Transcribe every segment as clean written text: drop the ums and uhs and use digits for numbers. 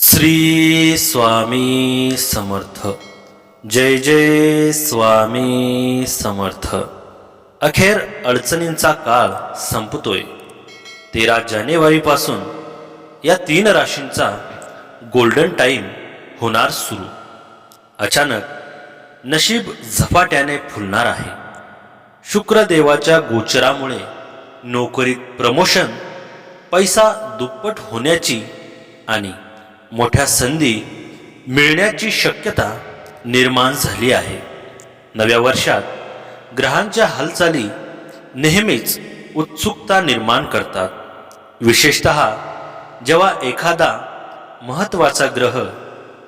श्री स्वामी समर्थ. जय जय स्वामी समर्थ. अखेर अडचणींचा काळ संपतोय. 13 जानेवारीपासून या 3 राशींचा गोल्डन टाइम होणार सुरू. अचानक नशीब झपाट्याने फुलणार आहे. शुक्रदेवाच्या गोचरामुळे नोकरीत प्रमोशन, पैसा दुप्पट होण्याची आणि मोठ्या संधी मिळण्याची शक्यता निर्माण झाली आहे. नव्या वर्षात ग्रहांच्या हालचाली नेहमीच उत्सुकता निर्माण करतात. विशेषतः जेव्हा एखादा महत्त्वाचा ग्रह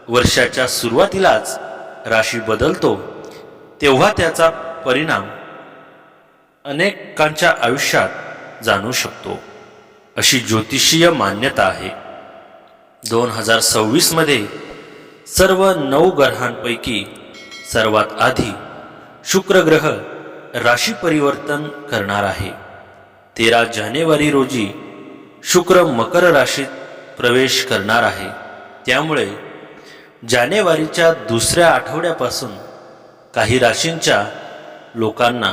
वर्षाच्या सुरुवातीलाच राशी बदलतो, तेव्हा त्याचा परिणाम अनेकांच्या आयुष्यात जाणू शकतो, अशी ज्योतिषीय मान्यता आहे. 2026 मध्ये सर्व 9 ग्रहांपैकी सर्वात आधी शुक्र ग्रह राशी परिवर्तन करणार आहे. 13 जानेवारी रोजी शुक्र मकर राशीत प्रवेश करणार आहे. त्यामुळे जानेवारीच्या दुसऱ्या आठवड्यापासून काही राशींच्या लोकांना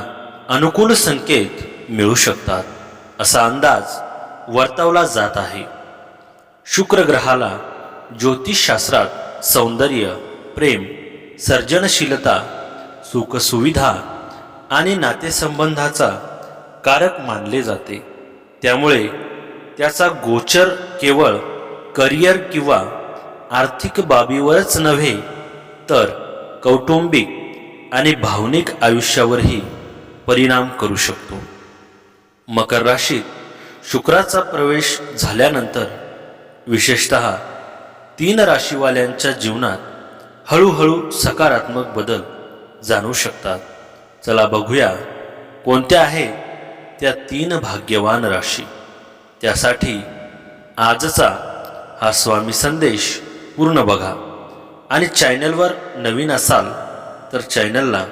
अनुकूल संकेत मिळू शकतात, असा अंदाज वर्तवला जात आहे. शुक्र ग्रहाला ज्योतिषशास्त्रात सौंदर्य, प्रेम, सर्जनशीलता, सुखसुविधा आणि नातेसंबंधाचा कारक मानले जाते. त्यामुळे त्याचा गोचर केवळ करिअर किंवा आर्थिक बाबीवरच नव्हे, तर कौटुंबिक आणि भावनिक आयुष्यावरही परिणाम करू शकतो. मकर राशीत शुक्राचा प्रवेश झाल्यानंतर विशेषतः 3 राशीवाल्यांच्या जीवनात हळूहळू सकारात्मक बदल जाणू शकतात. चला बघूया कोणत्या आहेत त्या 3 भाग्यवान राशी. त्यासाठी आजचा हा स्वामी संदेश पूर्ण बघा आणि चॅनलवर नवीन असाल तर चॅनलला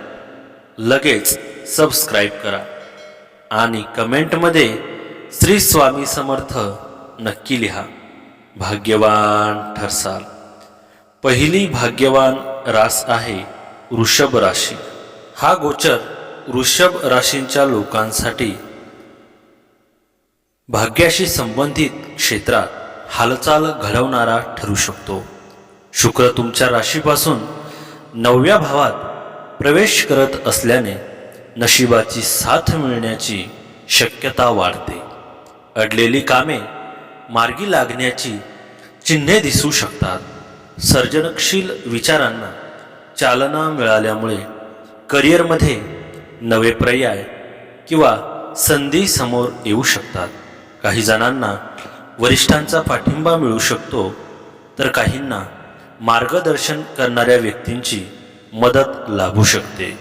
लगेच सबस्क्राईब करा आणि कमेंटमध्ये श्री स्वामी समर्थ नक्की लिहा. भाग्यवान ठरसाल. पहिली भाग्यवान रास आहे वृषभ राशी. हा गोचर वृषभ राशींच्या लोकांसाठी भाग्याशी संबंधित क्षेत्रात हालचाल घडवणारा ठरू शकतो. शुक्र तुमच्या राशीपासून 9व्या भावात प्रवेश करत असल्याने नशिबाची साथ मिळण्याची शक्यता वाढते. अडलेली कामे मार्गी लागण्याची चिन्हे दिसू शकतात. सर्जनशील विचारांना चालना मिळाल्यामुळे करिअरमध्ये नवे पर्याय किंवा संधी समोर येऊ शकतात. काही जणांना वरिष्ठांचा पाठिंबा मिळू शकतो, तर काहींना मार्गदर्शन करणाऱ्या व्यक्तींची मदत लाभू शकते.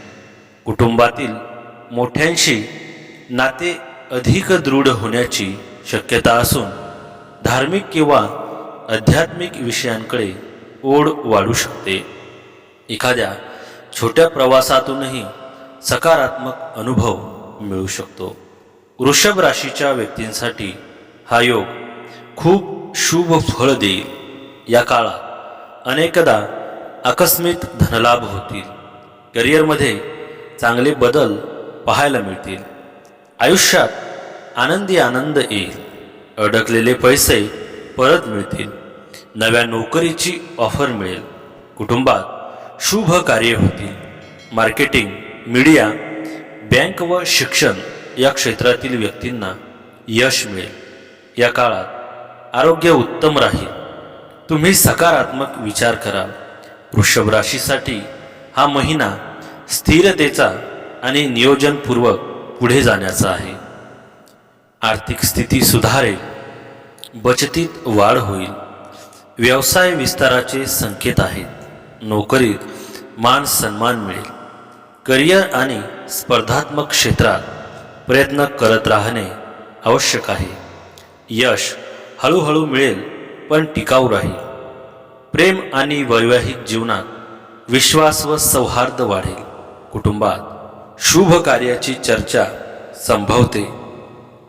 कुटुंबातील मोठ्यांशी नाते अधिक दृढ होण्याची शक्यता असून धार्मिक किंवा आध्यात्मिक विषयांकडे ओढ वाढू शकते. एखाद्या छोट्या प्रवासातूनही सकारात्मक अनुभव मिळू शकतो. वृषभ राशीच्या व्यक्तींसाठी हा योग खूप शुभ फळ देईल. या काळात अनेकदा आकस्मिक धनलाभ होतील. करिअरमध्ये चांगले बदल पाहायला मिळतील. आयुष्यात आनंद येईल. अडकलेले पैसे परत मिळतील. नव्या नोकरीची ऑफर मिळेल. कुटुंबात शुभ कार्य होतील. मार्केटिंग, मीडिया, बँक व शिक्षण या क्षेत्रातील व्यक्तींना यश मिळेल. या काळात आरोग्य उत्तम राहील. तुम्ही सकारात्मक विचार कराल. वृषभ राशीसाठी हा महिना स्थिरतेचा आणि नियोजनपूर्वक पुढे जाण्याचा आहे. आर्थिक स्थिती सुधारेल. बचतीत वाढ होईल. व्यवसाय विस्ताराचे संकेत आहेत. नोकरीत मान सन्मान मिळेल. करिअर आणि स्पर्धात्मक क्षेत्रात प्रयत्न करत राहणे आवश्यक आहे. यश हळूहळू मिळेल, पण टिकाऊ राहील. प्रेम आणि वैवाहिक जीवनात विश्वास व सौहार्द वाढेल. कुटुंबात शुभ कार्याची चर्चा संभवते.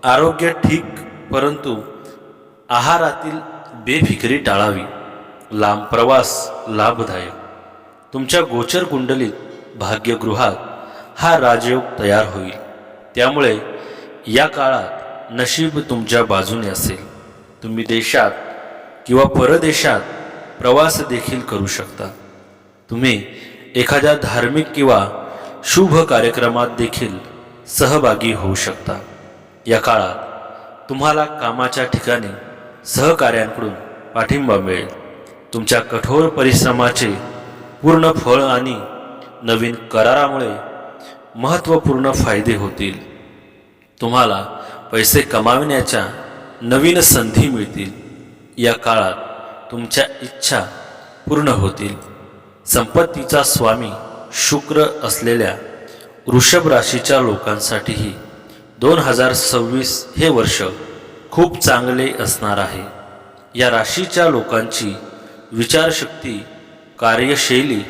आरोग्य ठीक, परंतु आहारातील बेफिकिरी टाळावी. लांब प्रवास लाभदायक. तुमच्या गोचर कुंडलीत भाग्यगृहात हा राजयोग तयार होईल. त्यामुळे या काळात नशीब तुमच्या बाजूने असेल. तुम्ही देशात किंवा परदेशात प्रवास देखील करू शकता. तुम्ही एखाद्या धार्मिक किंवा शुभ कार्यक्रमात देखील सहभागी होऊ शकता. या काळात तुम्हाला कामाच्या ठिकाणी सहकाऱ्यांकडून पाठिंबा मिळेल. तुमच्या कठोर परिश्रमाचे पूर्ण फळ आणि नवीन करारामुळे महत्त्वपूर्ण फायदे होतील. तुम्हाला पैसे कमाविण्याच्या नवीन संधी मिळतील. या काळात तुमच्या इच्छा पूर्ण होतील. संपत्तीचा स्वामी शुक्र असलेल्या वृषभ राशीच्या लोकांसाठीही 2026 हे वर्ष खूप चांगले असणार आहे. या राशीच्या लोकांची विचारशक्ती, कार्यशैली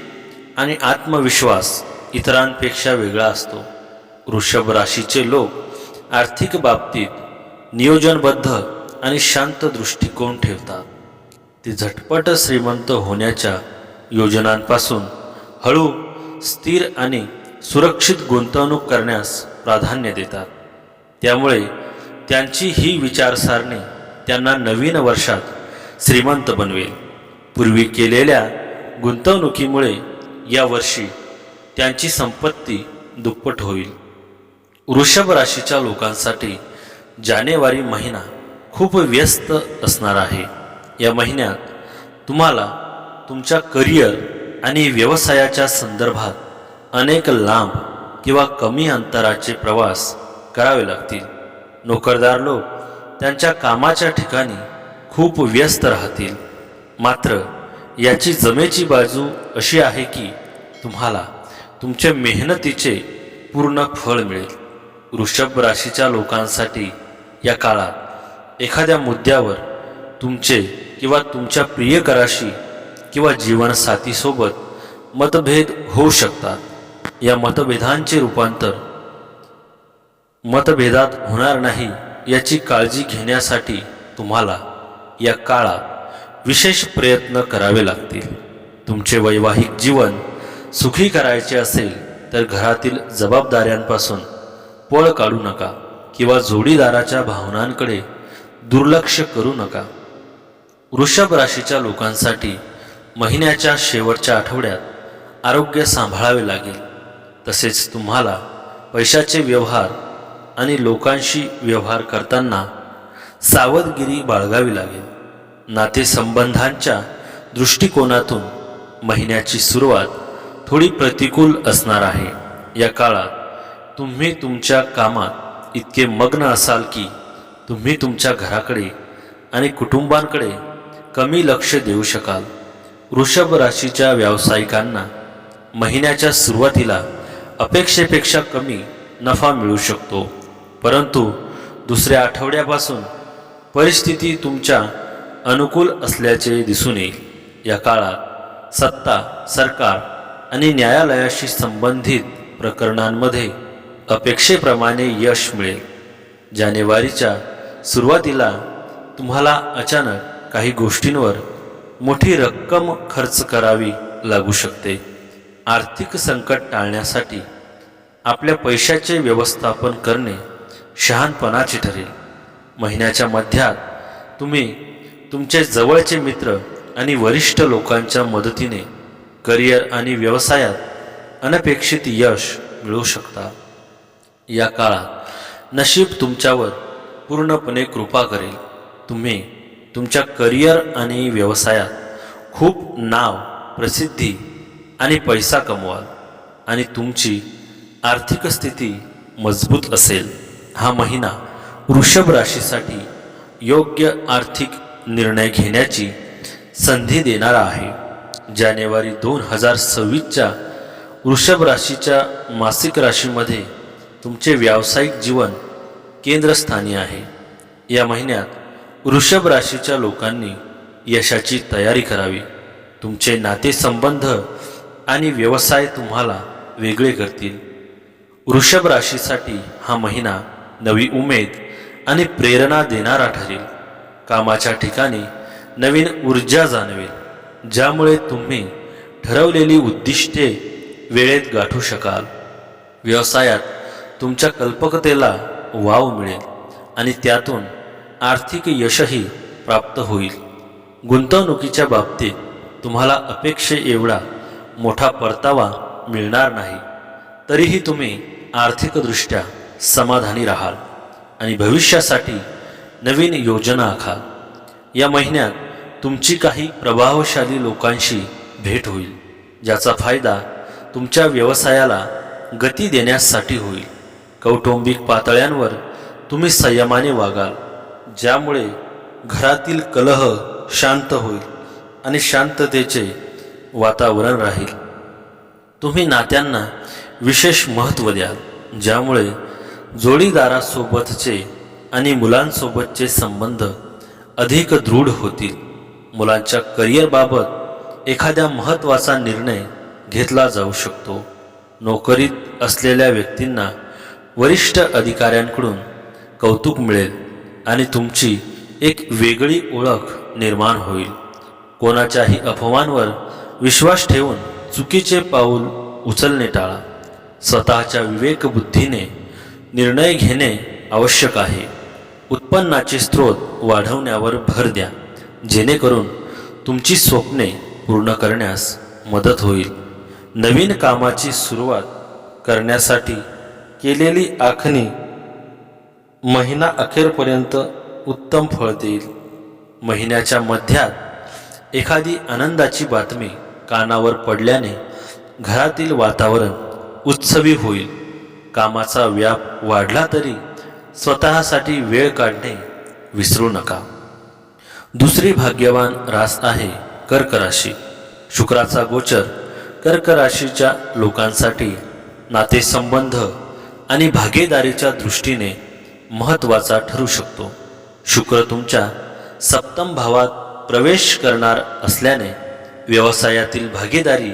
आणि आत्मविश्वास इतरांपेक्षा वेगळा असतो. वृषभ राशीचे लोक आर्थिक बाबतीत नियोजनबद्ध आणि शांत दृष्टिकोन ठेवतात. ते झटपट श्रीमंत होण्याच्या योजनांपासून हळू, स्थिर आणि सुरक्षित गुंतवणूक करण्यास प्राधान्य देतात. त्यामुळे त्यांची ही विचारसारणी त्यांना नवीन वर्षात श्रीमंत बनवेल. पूर्वी केलेल्या गुंतवणुकीमुळे या वर्षी त्यांची संपत्ती दुप्पट होईल. वृषभ राशीच्या लोकांसाठी जानेवारी महिना खूप व्यस्त असणार आहे. या महिन्यात तुम्हाला तुमच्या करिअर आणि व्यवसायाच्या संदर्भात अनेक लांब किंवा कमी अंतराचे प्रवास करावे लागतील. नोकरदार लोक त्यांच्या कामाच्या ठिकाणी खूप व्यस्त राहतील. मात्र याची जमेची बाजू अशी आहे की तुम्हाला तुमच्या मेहनतीचे पूर्ण फळ मिळेल. वृषभ राशीच्या लोकांसाठी या काळात एखाद्या मुद्द्यावर तुमचे किंवा तुमच्या प्रियकराशी किंवा जीवनसाथीसोबत मतभेद होऊ शकतात. या मतभेदांचे रूपांतर मतभेदात होणार नाही याची काळजी घेण्यासाठी तुम्हाला या काळात विशेष प्रयत्न करावे लागतील. तुमचे वैवाहिक जीवन सुखी करायचे असेल तर घरातील जबाबदाऱ्यांपासून पळ काढू नका किंवा जोडीदाराच्या भावनांकडे दुर्लक्ष करू नका. वृषभ राशीच्या लोकांसाठी महिन्याच्या शेवटच्या आठवड्यात आरोग्य सांभाळावे लागेल. तसेच तुम्हाला पैशाचे व्यवहार आणि लोकांशी व्यवहार करताना सावधगिरी बाळगावी लागेल. नातेसंबंधांच्या दृष्टिकोनातून महिन्याची सुरुवात थोडी प्रतिकूल असणार आहे. या काळात तुम्ही तुमच्या कामात इतके मग्न असाल की तुम्ही तुमच्या घराकडे आणि कुटुंबांकडे कमी लक्ष देऊ शकाल. वृषभ राशीच्या व्यावसायिकांना महिन्याच्या सुरुवातीला अपेक्षेपेक्षा कमी नफा मिळू शकतो. परंतु दुसऱ्या आठवड्यापासून परिस्थिती तुमच्या अनुकूल असल्याचे दिसून येईल. या काळात सत्ता, सरकार आणि न्यायालयाशी संबंधित प्रकरणांमध्ये अपेक्षेप्रमाणे यश मिळेल. जानेवारीच्या सुरुवातीला तुम्हाला अचानक काही गोष्टींवर मोठी रक्कम खर्च करावी लागू शकते. आर्थिक संकट टाळण्यासाठी आपल्या पैशाचे व्यवस्थापन करणे शहाणपणाचे ठरेल. महिन्याच्या मध्यात तुम्ही तुमचे जवळचे मित्र आणि वरिष्ठ लोकांच्या मदतीने करिअर आणि व्यवसायात अनपेक्षित यश मिळवू शकता. या काळात नशीब तुमच्यावर पूर्णपणे कृपा करेल. तुम्ही तुमच्या करिअर आणि व्यवसायात खूप नाव, प्रसिद्धी आणि पैसा कमवाल आणि तुमची आर्थिक स्थिती मजबूत असेल. हा महिना वृषभ राशीसाठी योग्य आर्थिक निर्णय घेण्याची संधी देणारा आहे. जानेवारी 2026च्या वृषभ राशीच्या मासिक राशीमध्ये तुमचे व्यावसायिक जीवन केंद्रस्थानी आहे. या महिन्यात वृषभ राशीच्या लोकांनी यशाची तयारी करावी. तुमचे नातेसंबंध आणि व्यवसाय तुम्हाला वेगळे करतील. वृषभ राशीसाठी हा महिना नवी उमेद आणि प्रेरणा देणारा ठरेल. कामाच्या ठिकाणी नवीन ऊर्जा जाणवेल. ज्यामुळे तुम्ही ठरवलेली उद्दिष्टे वेळेत गाठू शकाल. व्यवसायात तुमच्या कल्पकतेला वाव मिळेल आणि त्यातून आर्थिक यशही प्राप्त होईल. गुंतवणुकीच्या बाबतीत तुम्हाला अपेक्षे एवढा मोठा परतावा मिळणार नाही, तरीही तुम्ही आर्थिकदृष्ट्या समाधानी राहाल आणि भविष्यासाठी नवीन योजना आखाल. या महिन्यात तुमची काही प्रभावशाली लोकांशी भेट होईल, ज्याचा फायदा तुमच्या व्यवसायाला गती देण्यासाठी होईल. कौटुंबिक पातळ्यांवर तुम्ही संयमाने वागाल, ज्यामुळे घरातील कलह शांत होईल आणि शांततेचे वातावरण राहील. तुम्ही नात्यांना विशेष महत्त्व द्याल, ज्यामुळे जोडीदारासोबतचे आणि मुलांसोबतचे संबंध अधिक दृढ होतील. मुलांच्या करिअरबाबत एखाद्या महत्त्वाचा निर्णय घेतला जाऊ शकतो. नोकरीत असलेल्या व्यक्तींना वरिष्ठ अधिकाऱ्यांकडून कौतुक मिळेल आणि तुमची एक वेगळी ओळख निर्माण होईल. कोणाच्याही अफवांवर विश्वास ठेवून चुकीचे पाऊल उचलणे टाळा. स्वतःच्या विवेकबुद्धीने निर्णय घेणे आवश्यक आहे. उत्पन्नाचे स्रोत वाढवण्यावर भर द्या, जेणेकरून तुमची स्वप्ने पूर्ण करण्यास मदत होईल. नवीन कामाची सुरुवात करण्यासाठी केलेली आखणी महिना अखेरपर्यंत उत्तम फळ देईल. महिन्याच्या मध्यात एखादी आनंदाची बातमी कानावर पडल्याने घरातील वातावरण उत्सवी होईल. कामाचा व्याप वाढला तरी स्वतःसाठी वेळ काढणे विसरू नका. दुसरी भाग्यवान रास आहे कर्क राशी. शुक्राचा गोचर कर्क राशीच्या लोकांसाठी नातेसंबंध आणि भागीदारीच्या दृष्टीने महत्त्वाचा ठरू शकतो. शुक्र तुमच्या सप्तम भावात प्रवेश करणार असल्याने व्यवसायातील भागीदारी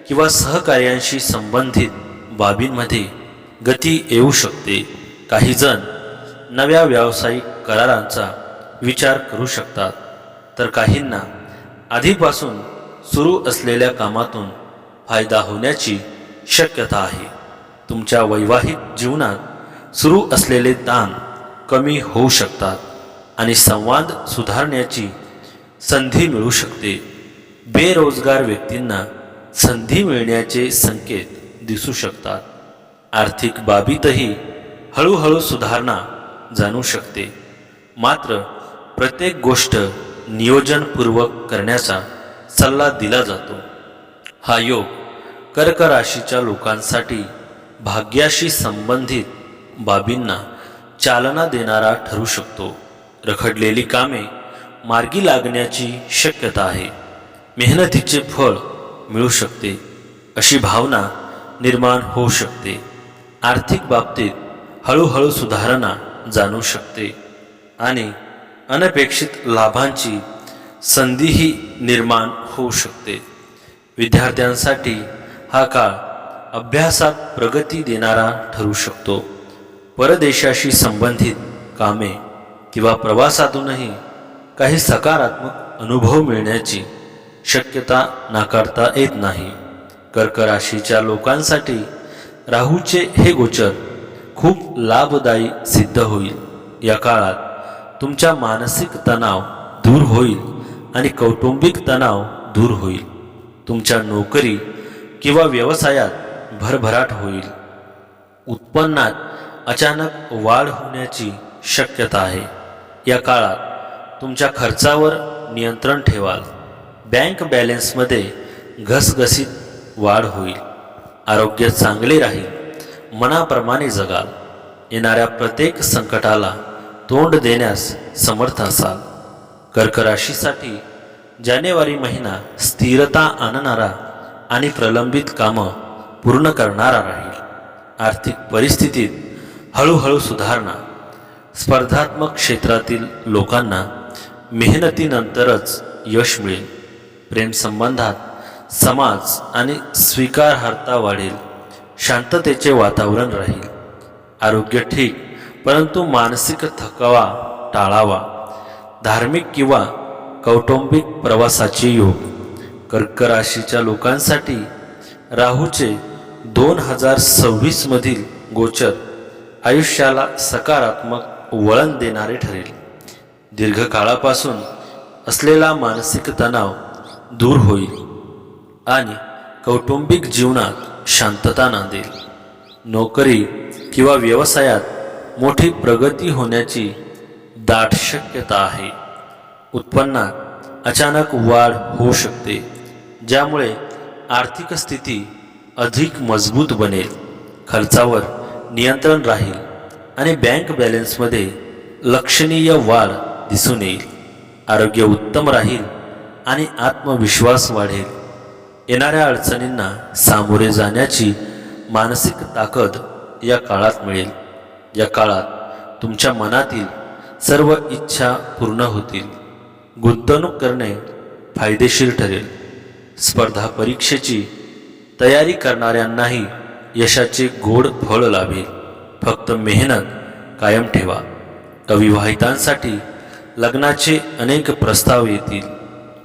किंवा सहकार्यांशी संबंधित बाबींमध्ये गती येऊ शकते. काही जण नव्या व्यावसायिक करारांचा विचार करू शकतात, तर काहींना आधीपासून सुरू असलेल्या कामातून फायदा होण्याची शक्यता आहे. तुमच्या वैवाहिक जीवनात सुरू असलेले ताण कमी होऊ शकतात आणि संवाद सुधारण्याची संधी मिळू शकते. बेरोजगार व्यक्तींना संधी मिळण्याचे संकेत दिसू शकतात. आर्थिक बाबीतही हळूहळू सुधारणा जाणू शकते. मात्र प्रत्येक गोष्ट नियोजनपूर्वक करण्याचा सल्ला दिला जातो. हा योग कर्क राशीच्या लोकांसाठी भाग्याशी संबंधित बाबींना चालना देणारा ठरू शकतो. रखडलेली कामे मार्गी लागण्याची शक्यता आहे. मेहनतीचे फळ मिळू शकते अशी भावना निर्माण होऊ शकते. आर्थिक बाबतीत हळूहळू सुधारणा जाणू शकते आणि अनपेक्षित लाभांची संधीही निर्माण होऊ शकते. विद्यार्थ्यांसाठी हा काळ अभ्यासात प्रगती देणारा ठरू शकतो. परदेशाशी संबंधित कामे किंवा प्रवासातूनही काही सकारात्मक अनुभव मिळण्याची शक्यता नाकारता येत नाही. कर्क राशीच्या लोकांसाठी राहूचे हे गोचर खूप लाभदायी सिद्ध होईल. या काळात तुमचा मानसिक तणाव दूर होईल आणि कौटुंबिक तणाव दूर होईल. तुमच्या नोकरी किंवा व्यवसायात भरभराट होईल. उत्पन्नात अचानक वाढ होण्याची शक्यता आहे. या काळात तुमच्या खर्चावर नियंत्रण ठेवाल. बँक बॅलन्समध्ये घसघसीत वाढ होईल. आरोग्य चांगले राहील. मनाप्रमाणे जगाल. येणाऱ्या प्रत्येक संकटाला तोंड देण्यास समर्थ असाल. कर्क राशीसाठी जानेवारी महिना स्थिरता आणणारा आणि प्रलंबित कामं पूर्ण करणारा राहील. आर्थिक परिस्थितीत हळूहळू सुधारणा. स्पर्धात्मक क्षेत्रातील लोकांना मेहनतीनंतरच यश मिळेल. प्रेमसंबंधात समाज आणि स्वीकारार्हता वाढेल. शांततेचे वातावरण राहील. आरोग्य ठीक, परंतु मानसिक थकवा टाळावा. धार्मिक किंवा कौटुंबिक प्रवासाचे योग. कर्क राशीच्या लोकांसाठी राहूचे 2026 मधील गोचर आयुष्याला सकारात्मक वळण देणारे ठरेल. दीर्घकाळापासून असलेला मानसिक तणाव दूर होईल आणि कौटुंबिक जीवनात शांतता नांदेल. नोकरी किंवा व्यवसायात मोठी प्रगती होण्याची दाट शक्यता आहे. उत्पन्नात अचानक वाढ होऊ शकते, ज्यामुळे आर्थिक स्थिती अधिक मजबूत बनेल. खर्चावर नियंत्रण राहील आणि बँक बॅलन्समध्ये लक्षणीय वाढ दिसून येईल. आरोग्य उत्तम राहील आणि आत्मविश्वास वाढेल. येणाऱ्या अडचणींना सामोरे जाण्याची मानसिक ताकद या काळात मिळेल. या काळात तुमच्या मनातील सर्व इच्छा पूर्ण होतील. गुंतवणूक करणे फायदेशीर ठरेल. स्पर्धा परीक्षेची तयारी करणाऱ्यांनाही यशाचे गोड फळ लाभेल. फक्त मेहनत कायम ठेवा. अविवाहितांसाठी लग्नाचे अनेक प्रस्ताव येतील.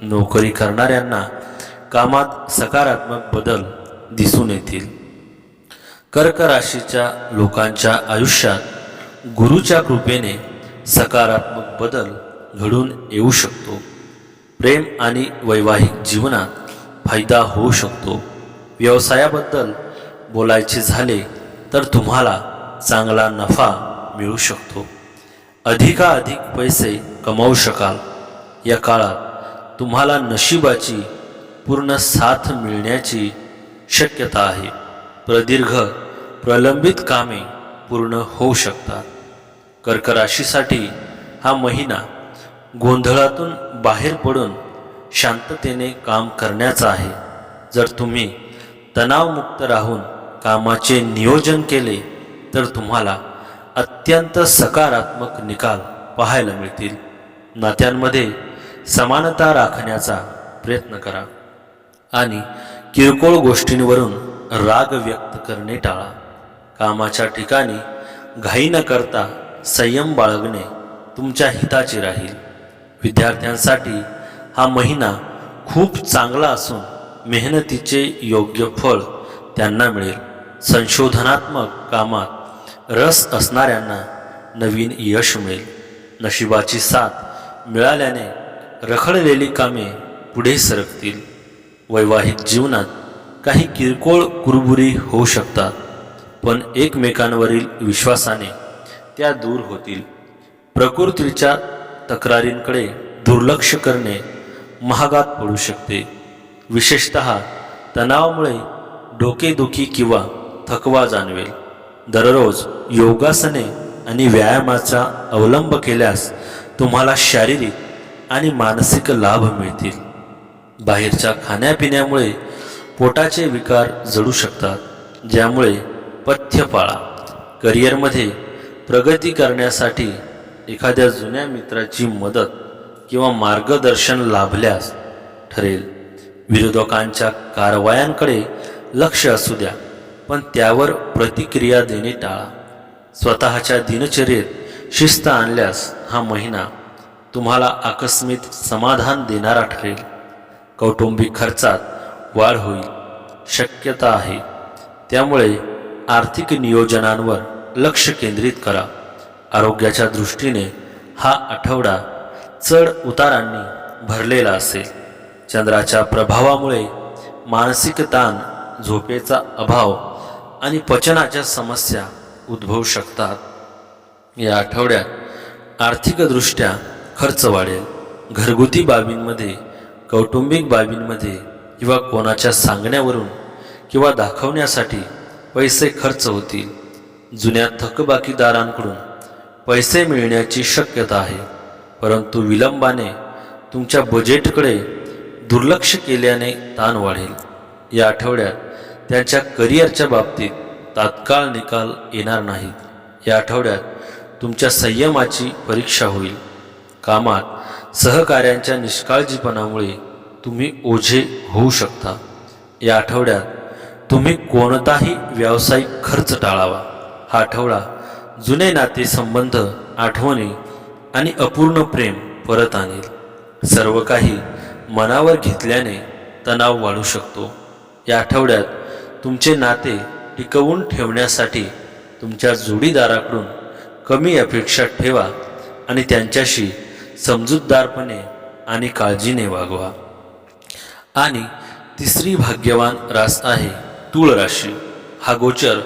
नोकरी करणाऱ्यांना कामात सकारात्मक बदल दिसून येतील. कर्क राशीच्या लोकांच्या आयुष्यात गुरुच्या कृपेने सकारात्मक बदल घडून येऊ शकतो. प्रेम आणि वैवाहिक जीवनात फायदा होऊ शकतो. व्यवसायाबद्दल बोलायचे झाले तर तुम्हाला चांगला नफा मिळू शकतो. अधिकाधिक पैसे कमावू शकाल. या काळात तुम्हाला नशिबाची पूर्ण साथ मिळण्याची शक्यता आहे. प्रदीर्घ प्रलंबित कामे पूर्ण होऊ शकतात. कर्क राशीसाठी हा महिना गोंधळातून बाहेर पडून शांततेने काम करण्याचा आहे. जर तुम्ही तणावमुक्त राहून कामाचे नियोजन केले तर तुम्हाला अत्यंत सकारात्मक निकाल पाहायला मिळतील. नात्यांमध्ये समानता राखण्याचा प्रयत्न करा आणि किरकोळ गोष्टींवरून राग व्यक्त करणे टाळा. कामाच्या ठिकाणी घाई न करता संयम बाळगणे तुमच्या हिताचे राहील. विद्यार्थ्यांसाठी हा महिना खूप चांगला असून मेहनतीचे योग्य फळ त्यांना मिळेल. संशोधनात्मक कामात रस असणाऱ्यांना नवीन यश मिळेल. नशिबाची साथ मिळाल्याने रखडलेली कामे पुढे सरकतील. वैवाहिक जीवनात काही किरकोळ कुरबुरी होऊ शकतात, पण एकमेकांवरील विश्वासाने त्या दूर होतील. प्रकृतीच्या तक्रारींकडे दुर्लक्ष करणे महागात पडू शकते. विशेषतः तणावामुळे डोकेदुखी किंवा थकवा जाणवेल. दररोज योगासने आणि व्यायामाचा अवलंब केल्यास तुम्हाला शारीरिक आणि मानसिक लाभ मिळतील. बाहेरच्या खाण्यापिण्यामुळे पोटाचे विकार जडू शकतात, ज्यामुळे पथ्य पाळा. करिअरमध्ये प्रगती करण्यासाठी एखाद्या जुन्या मित्राची मदत किंवा मार्गदर्शन लाभल्यास ठरेल. विरोधकांच्या कारवायांकडे लक्ष असू द्या, पण त्यावर प्रतिक्रिया देणे टाळा. स्वतःच्या दिनचर्येत शिस्त आणल्यास हा महिना तुम्हाला आकस्मिक समाधान देणारा ठरेल. कौटुंबिक खर्चात वाढ होईल शक्यता आहे, त्यामुळे आर्थिक नियोजनांवर लक्ष केंद्रित करा. आरोग्याच्या दृष्टीने हा आठवडा चढ उतारांनी भरलेला असेल. चंद्राच्या प्रभावामुळे मानसिक ताण, झोपेचा अभाव आणि पचनाच्या समस्या उद्भवू शकतात. या आठवड्यात आर्थिकदृष्ट्या खर्च वाढेल. घरगुती बाबींमध्ये, कौटुंबिक बाबींमध्ये किंवा कोणाच्या सांगण्यावरून किंवा दाखवण्यासाठी पैसे खर्च होतील. जुन्या थकबाकीदारांकडून पैसे मिळण्याची शक्यता आहे, परंतु विलंबाने तुमच्या बजेटकडे दुर्लक्ष केल्याने ताण वाढेल. या आठवड्यात त्यांच्या करिअरच्या बाबतीत तात्काळ निकाल येणार नाहीत. या आठवड्यात तुमच्या संयमाची परीक्षा होईल. कामात सहकाऱ्यांच्या निष्काळजीपणामुळे तुम्ही ओझे होऊ शकता. या आठवड्यात तुम्ही कोणताही व्यावसायिक खर्च टाळावा. हा आठवडा जुने नातेसंबंध, आठवणी आणि अपूर्ण प्रेम परत आणेल. सर्व काही मनावर घेतल्याने तणाव वाढू शकतो. या आठवड्यात तुमचे नाते टिकवून ठेवण्यासाठी तुमच्या जोडीदाराकडून कमी अपेक्षा ठेवा आणि त्यांच्याशी समजूतदारपणे आणि काळजीने वागवा. आणि तिसरी भाग्यवान रास आहे तूळ राशी. हा गोचर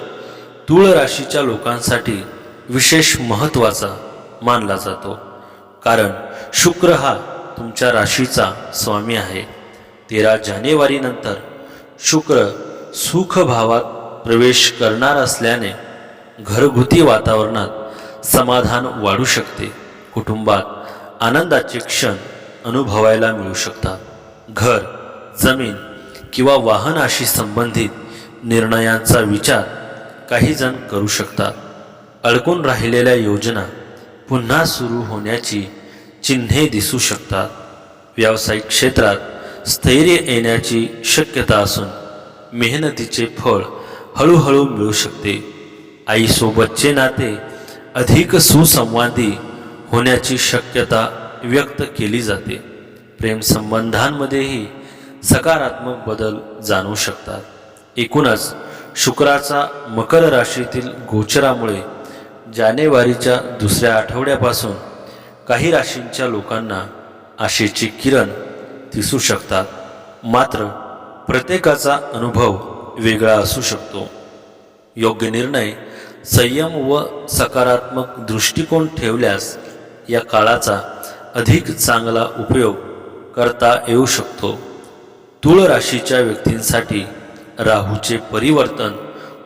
तूळ राशीच्या लोकांसाठी विशेष महत्त्वाचा मानला जातो, कारण शुक्र हा तुमच्या राशीचा स्वामी आहे. 13 जानेवारीनंतर शुक्र सुख भावात प्रवेश करणार असल्याने घरगुती वातावरणात समाधान वाढू शकते. कुटुंबात आनंदाचे क्षण अनुभवायला मिळू शकतात. घर, जमीन किंवा वाहनाशी संबंधित निर्णयांचा विचार काही जण करू शकतात. अडकून राहिलेल्या योजना पुन्हा सुरू होण्याची चिन्हे दिसू शकतात. व्यावसायिक क्षेत्रात स्थैर्य येण्याची शक्यता असून मेहनतीचे फळ हळूहळू मिळू शकते. आईसोबतचे नाते अधिक सुसंवादी होण्याची शक्यता व्यक्त केली जाते. प्रेमसंबंधांमध्येही सकारात्मक बदल जाणवू शकतात. एकूणच शुक्राचा मकर राशीतील गोचरामुळे जानेवारीच्या दुसऱ्या आठवड्यापासून काही राशींच्या लोकांना आशेची किरण दिसू शकतात. मात्र प्रत्येकाचा अनुभव वेगळा असू शकतो. योग्य निर्णय, संयम व सकारात्मक दृष्टिकोन ठेवल्यास या काळाचा अधिक चांगला उपयोग करता येऊ शकतो. तूळ राशीच्या व्यक्तींसाठी राहूचे परिवर्तन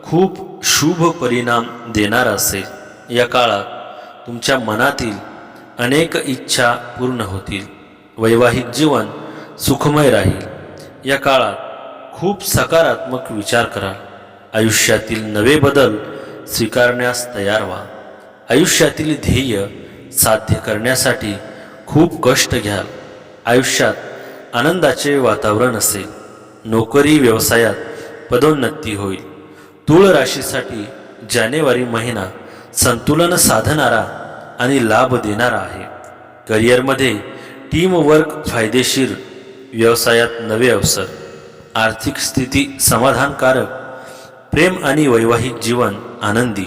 खूप शुभ परिणाम देणार असेल. या काळात तुमच्या मनातील अनेक इच्छा पूर्ण होतील. वैवाहिक जीवन सुखमय राहील. या काळात खूप सकारात्मक विचार कराल. आयुष्यातील नवे बदल स्वीकारण्यास तयार व्हा. आयुष्यातील ध्येय साध्य करण्यासाठी खूप कष्ट घ्याल. आयुष्यात आनंदाचे वातावरण असेल. नोकरी व्यवसायात पदोन्नती होईल. तूळ राशीसाठी जानेवारी महिना संतुलन साधणारा आणि लाभ देणारा आहे. करिअरमध्ये टीमवर्क फायदेशीर. व्यवसायात नवे अवसर. आर्थिक स्थिती समाधानकारक. प्रेम आणि वैवाहिक जीवन आनंदी.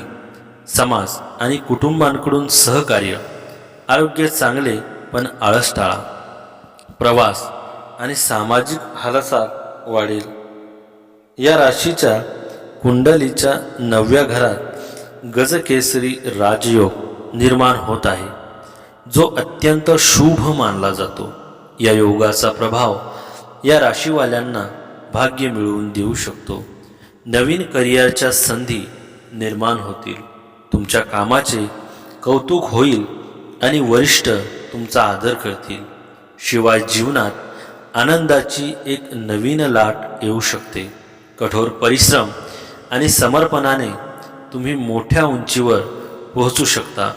समाज आणि कुटुंबांकडून सहकार्य. आरोग्य चांगले पण आळस टाळा. प्रवास आणि सामाजिक हालचाल वाढेल. या राशीच्या कुंडलीच्या 9व्या घरात गजकेसरी राजयोग निर्माण होत आहे, जो अत्यंत शुभ मानला जातो. या योगाचा प्रभाव या राशीवाल्यांना भाग्य मिळवून देऊ शकतो. नवीन करिअरच्या संधी निर्माण होतील. तुमच्या कामाचे कौतुक होईल आणि वरिष्ठ तुमचा आदर करतील. शिवाय जीवनात आनंदाची एक नवीन लाट येऊ शकते. कठोर परिश्रम आणि समर्पणाने तुम्ही मोठ्या उंचीवर पोहोचू शकता.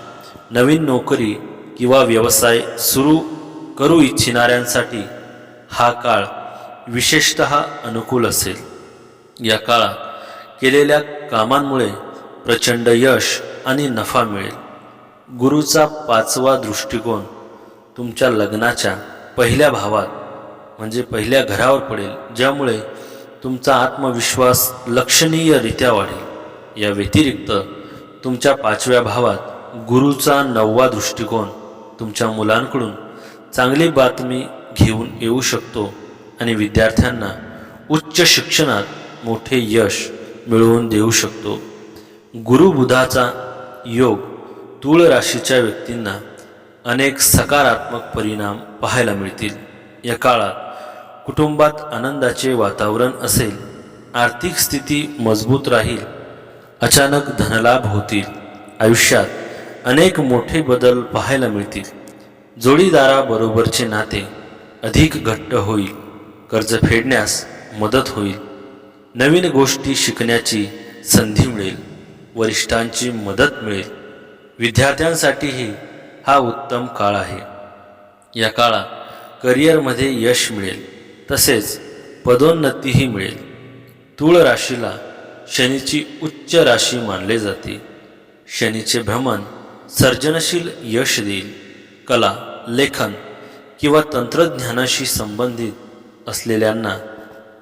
नवीन नोकरी किंवा व्यवसाय सुरू करू इच्छिणाऱ्यांसाठी हा काळ विशेषतः अनुकूल असेल. या काळात केलेल्या कामांमुळे प्रचंड यश आणि नफा मिळेल. गुरुचा 5वा दृष्टिकोन तुमच्या लग्नाच्या पहिल्या भावात म्हणजे पहिल्या घरावर पडेल, ज्यामुळे तुमचा आत्मविश्वास लक्षणीयरित्या वाढेल. या व्यतिरिक्त तुमच्या 5व्या भावात गुरुचा 9वा दृष्टिकोन तुमच्या मुलांकडून चांगली बातमी घेऊन येऊ शकतो आणि विद्यार्थ्यांना उच्च शिक्षणात मोठे यश मिळवून देऊ शकतो. गुरु बुधाचा योग तूळ राशीच्या व्यक्तींना अनेक सकारात्मक परिणाम पाहायला मिळतील. या काळात कुटुंबात आनंदाचे वातावरण असेल. आर्थिक स्थिती मजबूत राहील. अचानक धनलाभ होतील. आयुष्यात अनेक मोठे बदल पाहायला मिळतील. जोडीदाराबरोबरचे नाते अधिक घट्ट होईल. कर्ज फेडण्यास मदत होईल. नवीन गोष्टी शिकण्याची संधी मिळेल. वरिष्ठांची मदत मिळेल. विद्यार्थ्यांसाठीही हा उत्तम काळ आहे. या काळात करिअरमध्ये यश मिळेल, तसेच पदोन्नतीही मिळेल. तूळ राशीला शनीची उच्च राशी मानले जाते. शनीचे भ्रमण सर्जनशील यश देईल. कला, लेखन किंवा तंत्रज्ञानाशी संबंधित असलेल्यांना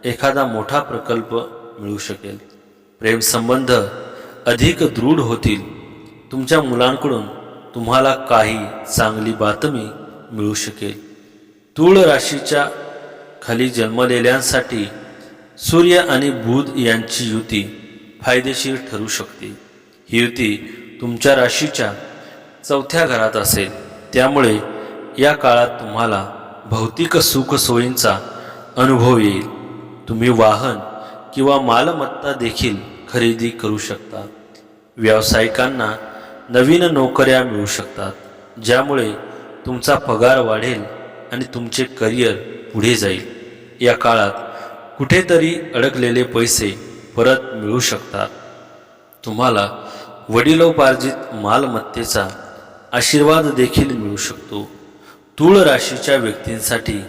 एखादा मोठा प्रकल्प मिळू शकेल. प्रेमसंबंध अधिक दृढ होतील. तुमच्या मुलांकडून तुम्हाला काही चांगली बातमी मिळू शकेल. तूळ राशीच्या खाली जन्मलेल्यांसाठी सूर्य आणि बुध यांची युती फायदेशीर ठरू शकते. ही युती तुमच्या राशीच्या 4थ्या घरात असेल. त्यामुळे या काळात तुम्हाला भौतिक सुखसोयींचा अनुभव येईल. तुम्ही वाहन किंवा मालमत्ता देखील खरेदी करू शकता. व्यावसायिकांना नवीन नोकऱ्या मिळू शकतात, ज्यामुळे तुमचा पगार वाढेल आणि तुमचे करिअर पुढे जाईल. या काळात कुठेतरी अडकलेले पैसे परत मिळू शकतात. तुम्हाला वडिलोपार्जित मालमत्तेचा आशीर्वाद देखील मिळू शकतो. तूळ राशीच्या व्यक्तींसाठी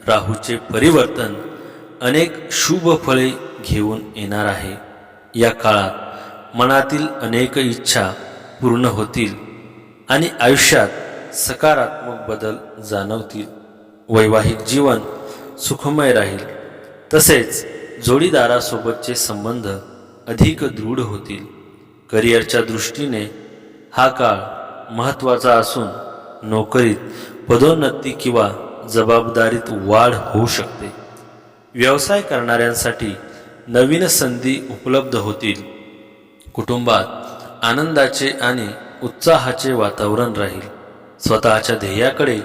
राहूचे परिवर्तन अनेक शुभ फळे घेऊन येणार आहे. या काळात मनातील अनेक इच्छा पूर्ण होतील आणि आयुष्यात सकारात्मक बदल जाणवतील. वैवाहिक जीवन सुखमय राहील. तसेच जोडीदारासोबतचे संबंध अधिक दृढ होतील. करिअरच्या दृष्टीने हा काळ महत्त्वाचा असून नोकरीत पदोन्नती किंवा जबाबदारीत वाढ होऊ शकते. व्यवसाय करणाऱ्यांसाठी नवीन संधी उपलब्ध होतील. कुटुंबात आनंदाचे आणि उत्साहाचे वातावरण राहील. स्वतःच्या ध्येयाकडे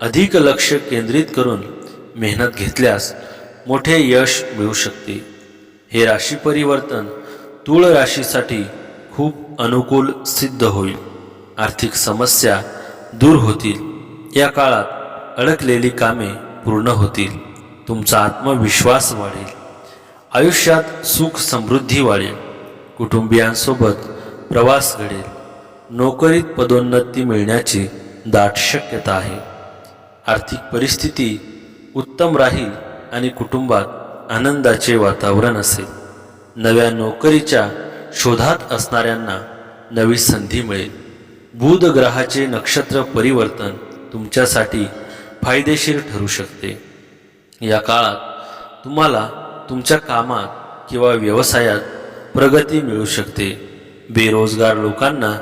अधिक लक्ष केंद्रित करून मेहनत घेतल्यास मोठे यश मिळू शकते. हे राशी परिवर्तन तूळ राशीसाठी खूप अनुकूल सिद्ध होईल. आर्थिक समस्या दूर होतील. या काळात अडकलेली कामे पूर्ण होतील. तुमचा आत्मविश्वास वाढेल. आयुष्यात सुख समृद्धी वाढेल. कुटुंबियांसोबत प्रवास घडेल. नोकरीत पदोन्नती मिळण्याची दाट शक्यता आहे. आर्थिक परिस्थिती उत्तम राहील आणि कुटुंबात आनंदाचे वातावरण असेल. नव्या नोकरीच्या शोधात असणाऱ्यांना नवी संधी मिळेल. बुध ग्रहाचे नक्षत्र परिवर्तन तुमच्यासाठी फायदेशीर ठरू शकते. या काळात तुम्हाला तुमच्या कामात किंवा व्यवसायात प्रगती मिळू शकते. बेरोजगार लोकांना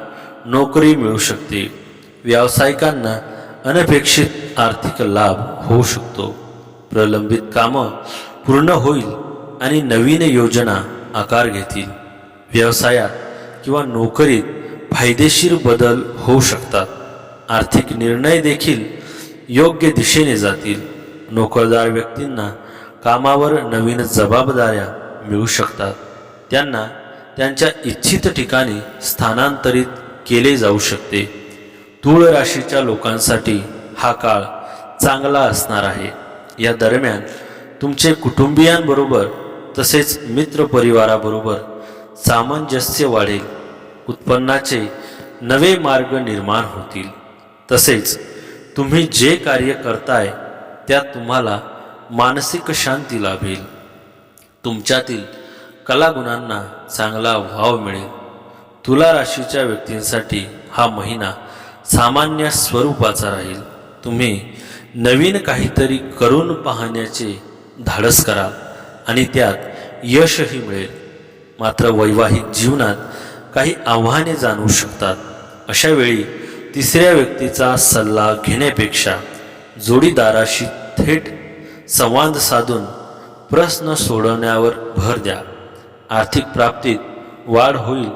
नोकरी मिळू शकते. व्यावसायिकांना अनपेक्षित आर्थिक लाभ होऊ शकतो. प्रलंबित कामं पूर्ण होईल आणि नवीन योजना आकार घेतील. व्यवसायात किंवा नोकरीत फायदेशीर बदल होऊ शकतात. आर्थिक निर्णय देखील योग्य दिशेने जातील. नोकरदार व्यक्तींना कामावर नवीन जबाबदाऱ्या मिळू शकतात. त्यांना त्यांच्या इच्छित ठिकाणी स्थानांतरित केले जाऊ शकते. तूळ राशीच्या लोकांसाठी हा काळ चांगला असणार आहे. या दरम्यान तुमचे कुटुंबियांबरोबर तसेच मित्रपरिवाराबरोबर सामंजस्य वाढेल. उत्पन्नाचे नवे मार्ग निर्माण होतील. तसेच तुम्ही जे कार्य करताय त्यात तुम्हाला मानसिक शांती लाभेल. तुमच्यातील कलागुणांना चांगला वाव मिळेल. तुला राशीच्या व्यक्तींसाठी हा महिना सामान्य स्वरूपाचा राहील. तुम्ही नवीन काहीतरी करून पाहण्याचे धाडस करा आणि त्यात यशही मिळेल. मात्र वैवाहिक जीवनात काही आव्हाने जाणवू शकतात. अशा वेळी तिसऱ्या व्यक्तीचा सल्ला घेण्यापेक्षा जोडीदाराशी थेट संवाद साधून प्रश्न सोडवण्यावर भर द्या. आर्थिक प्राप्तीत वाढ होईल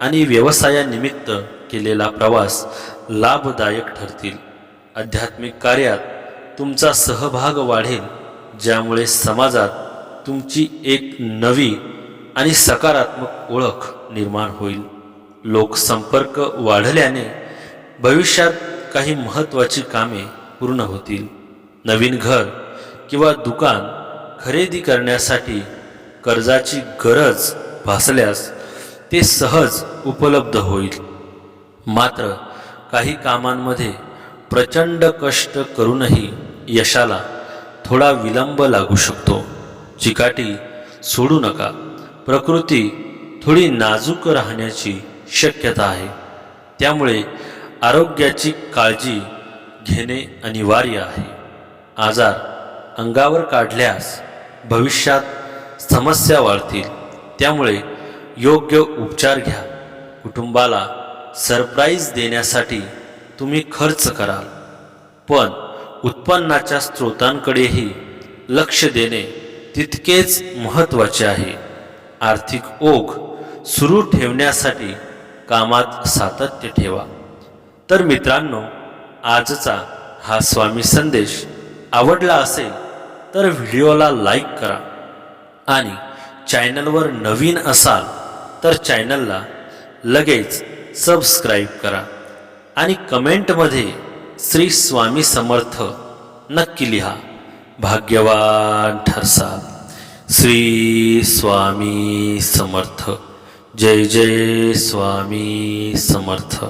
आणि व्यवसायानिमित्त केलेला प्रवास लाभदायक ठरतील. आध्यात्मिक कार्यात तुमचा सहभाग वाढेल, ज्यामुळे समाजात तुमची एक नवी आणि सकारात्मक ओळख निर्माण होईल. लोकसंपर्क वाढल्याने भविष्यात काही महत्त्वाची कामे पूर्ण होतील. नवीन घर किंवा दुकान खरेदी करण्यासाठी कर्जाची गरज भासल्यास ते सहज उपलब्ध होईल. मात्र काही कामांमध्ये प्रचंड कष्ट करूनही यशाला थोडा विलंब लागू शकतो. चिकाटी सोडू नका. प्रकृती थोडी नाजूक राहण्याची शक्यता आहे. त्यामुळे आरोग्याची काळजी घेणे अनिवार्य आहे. आजार अंगावर काढल्यास भविष्यात समस्या वाढतील. त्यामुळे योग्य उपचार घ्या. कुटुंबाला सरप्राईज देण्यासाठी तुम्ही खर्च कराल, पण उत्पन्नाच्या स्रोतांकडेही लक्ष देणे तितकेच महत्त्वाचे आहे. आर्थिक ओघ सुरू ठेवण्यासाठी कामात सातत्य ठेवा. तर मित्रांनो, आजचा हा स्वामी संदेश आवडला असेल तर व्हिडिओला लाईक करा आणि चॅनलवर नवीन असाल तर चॅनलला लगेच सबस्क्राईब करा आणि कमेंटमध्ये श्री स्वामी समर्थ नक्की लिहा. भाग्यवान ठरसाल. श्री स्वामी समर्थ. जय जय स्वामी समर्थ.